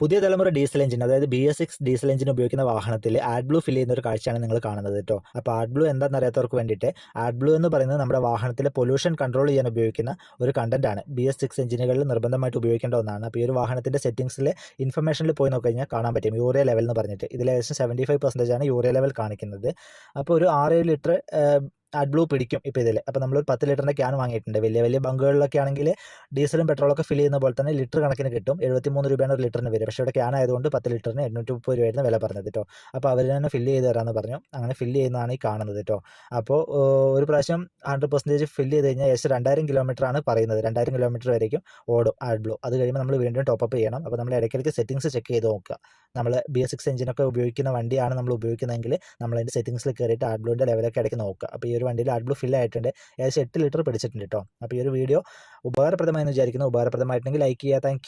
പുതിയ തലമുറ diesel engine, അതായത് BS6 ഡീസൽ എഞ്ചിൻ ഉപയോഗിക്കുന്ന വാഹനത്തിൽ ആഡ് ബ്ലൂ ഫിൽ ചെയ്യുന്ന ഒരു കാഴ്ചയാണ് നിങ്ങൾ കാണുന്നത് കേട്ടോ. അപ്പോൾ ആഡ് ബ്ലൂ എന്താണെന്ന് അറിയാത്തവർക്ക് വേണ്ടിയിട്ട്, ആഡ് ബ്ലൂ എന്ന് പറയുന്നത് നമ്മുടെ വാഹനത്തിലെ പൊല്യൂഷൻ കൺട്രോൾ ചെയ്യാൻ ഉപയോഗിക്കുന്ന ഒരു കണ്ടന്റ് ആണ്. BS6 എഞ്ചിനുകളിൽ നിർബന്ധമായിട്ട് ഉപയോഗിക്കേണ്ട ഒന്നാണ്. അപ്പോൾ ഈ ഒരു വാഹനത്തിന്റെ സെറ്റിംഗ്സിൽ ഇൻഫർമേഷനിൽ പോയി നോക്കിക്കഴിഞ്ഞാൽ കാണാൻ പറ്റും യൂറിയ ലെവൽ എന്ന് പറഞ്ഞിട്ട്. ഇതിൽ ഏകദേശം 75% ആണ് യൂറിയ ലെവൽ കാണിക്കുന്നത്. അപ്പോൾ ഒരു 6-7 ലിറ്റർ ആഡ് ബ്ലൂ പിടിക്കും ഇപ്പോൾ ഇതിൽ. അപ്പോൾ നമ്മളൊരു 10 ലിറ്ററിൻ്റെ ക്യാൻ വാങ്ങിയിട്ടുണ്ട്. വലിയ വലിയ ബങ്കുകളിലൊക്കെ ആണെങ്കിൽ ഡീസലും പെട്രോളൊക്കെ ഫിൽ ചെയ്യുന്ന പോലെ തന്നെ ലിറ്റർ കണക്കിന് കിട്ടും. 73 രൂപയാണ് ഒരു ലിറ്ററിന് വരിക. പക്ഷേ ഇവിടെ ക്യാൻ ആയതുകൊണ്ട് 10 ലിറ്ററിന് 830 രൂപയായിരുന്നു വില പറഞ്ഞത് കേട്ടോ. അപ്പോൾ അവർ തന്നെ ഫില്ല് ചെയ്ത് തരാമെന്ന് പറഞ്ഞു. അങ്ങനെ ഫില്ല് ചെയ്യുന്നതാണ് ഈ കാണുന്നത് കേട്ടോ. അപ്പോൾ ഒരു പ്രാവശ്യം 100% ഫില്ല് ചെയ്ത് കഴിഞ്ഞാൽ ഏകദേശം 2000 കിലോമീറ്ററാണ് പറയുന്നത്. 2000 കിലോമീറ്റർ വരേക്കും ഓടും ആഡ് ബ്ലൂ. അത് കഴിയുമ്പോൾ നമ്മൾ വീണ്ടും ടോപ്പപ്പ് ചെയ്യണം. അപ്പോൾ നമ്മൾ ഇടയ്ക്കിടയ്ക്ക് സെറ്റിംഗ്സ് ചെക്ക് ചെയ്ത് നോക്കുക. നമ്മൾ BS6 എഞ്ചിനൊക്കെ ഉപയോഗിക്കുന്ന വണ്ടിയാണ് നമ്മൾ ഉപയോഗിക്കുന്നതെങ്കിൽ നമ്മളതിൻ്റെ സെറ്റിംഗ്സിൽ കയറിയിട്ട് ആഡ് ബ്ലൂവിൻ്റെ ലെവലൊക്കെ ഇടയ്ക്ക് നോക്കുക. അപ്പോൾ ഈ ഒരു വണ്ടിയിൽ ആഡ് ബ്ലൂ ഫിൽ ആയിട്ടുണ്ട്. ഏകദേശം 8 ലിറ്റർ പിടിച്ചിട്ടുണ്ട് കേട്ടോ. അപ്പോൾ ഈ ഒരു വീഡിയോ ഉപകാരപ്രദമായെന്ന് വിചാരിക്കുന്നു. ഉപകാരപ്രദമായിട്ടുണ്ടെങ്കിൽ ലൈക്ക് ചെയ്യുക. താങ്ക്